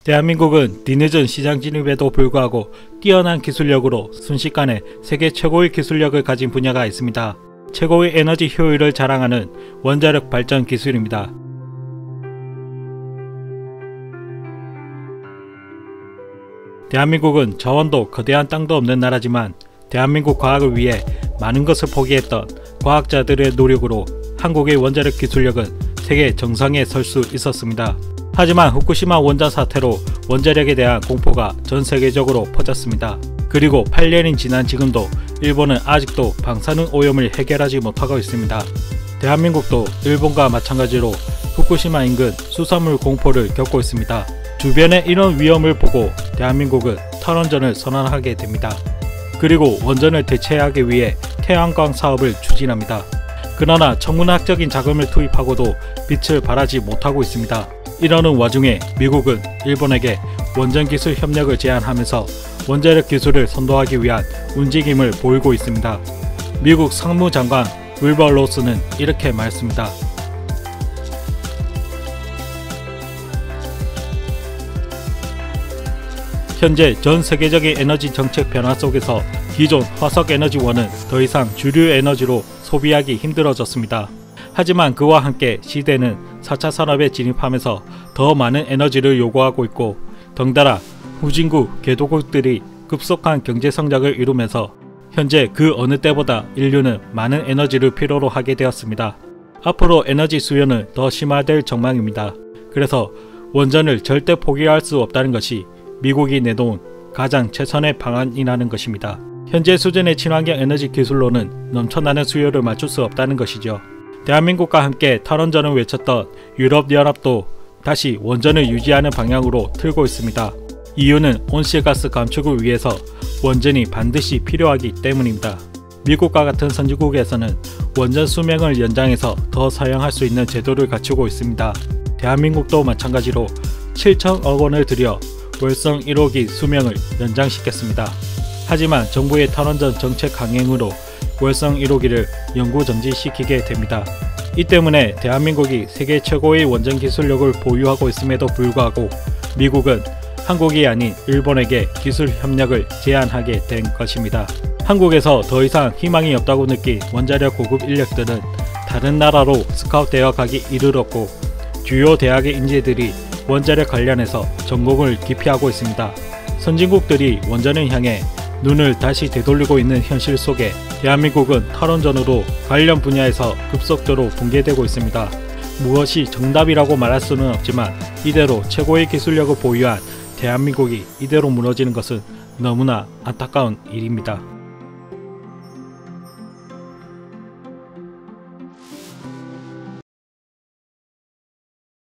대한민국은 뒤늦은 시장 진입에도 불구하고 뛰어난 기술력으로 순식간에 세계 최고의 기술력을 가진 분야가 있습니다. 최고의 에너지 효율을 자랑하는 원자력 발전 기술입니다. 대한민국은 자원도 거대한 땅도 없는 나라지만 대한민국 과학을 위해 많은 것을 포기했던 과학자들의 노력으로 한국의 원자력 기술력은 세계 정상에 설 수 있었습니다. 하지만 후쿠시마 원전 사태로 원자력에 대한 공포가 전 세계적으로 퍼졌습니다. 그리고 8년이 지난 지금도 일본은 아직도 방사능 오염을 해결하지 못하고 있습니다. 대한민국도 일본과 마찬가지로 후쿠시마 인근 수산물 공포를 겪고 있습니다. 주변의 이런 위험을 보고 대한민국은 탈원전을 선언하게 됩니다. 그리고 원전을 대체하기 위해 태양광 사업을 추진합니다. 그러나 천문학적인 자금을 투입하고도 빛을 발하지 못하고 있습니다. 이러는 와중에 미국은 일본에게 원전 기술 협력을 제안하면서 원자력 기술을 선도하기 위한 움직임을 보이고 있습니다. 미국 상무장관 윌버 로스는 이렇게 말했습니다. 현재 전 세계적인 에너지 정책 변화 속에서 기존 화석에너지원은 더 이상 주류 에너지로 소비하기 힘들어졌습니다. 하지만 그와 함께 시대는 4차 산업에 진입하면서 더 많은 에너지를 요구하고 있고 덩달아 후진국 개도국들이 급속한 경제 성장을 이루면서 현재 그 어느 때보다 인류는 많은 에너지를 필요로 하게 되었습니다. 앞으로 에너지 수요는 더 심화될 전망입니다. 그래서 원전을 절대 포기할 수 없다는 것이 미국이 내놓은 가장 최선의 방안이라는 것입니다. 현재 수준의 친환경 에너지 기술로는 넘쳐나는 수요를 맞출 수 없다는 것이죠. 대한민국과 함께 탈원전을 외쳤던 유럽연합도 다시 원전을 유지하는 방향으로 틀고 있습니다. 이유는 온실가스 감축을 위해서 원전이 반드시 필요하기 때문입니다. 미국과 같은 선진국에서는 원전 수명을 연장해서 더 사용할 수 있는 제도를 갖추고 있습니다. 대한민국도 마찬가지로 7천억 원을 들여 월성 1호기 수명을 연장시켰습니다. 하지만 정부의 탈원전 정책 강행으로 월성 1호기를 영구 정지시키게 됩니다. 이 때문에 대한민국이 세계 최고의 원전 기술력을 보유하고 있음에도 불구하고 미국은 한국이 아닌 일본에게 기술 협력을 제안하게 된 것입니다. 한국에서 더 이상 희망이 없다고 느낀 원자력 고급 인력들은 다른 나라로 스카웃되어 가기 이르렀고 주요 대학의 인재들이 원자력 관련해서 전공을 기피하고 있습니다. 선진국들이 원전을 향해 눈을 다시 되돌리고 있는 현실 속에 대한민국은 탈원전으로 관련 분야에서 급속도로 붕괴되고 있습니다. 무엇이 정답이라고 말할 수는 없지만 이대로 최고의 기술력을 보유한 대한민국이 이대로 무너지는 것은 너무나 안타까운 일입니다.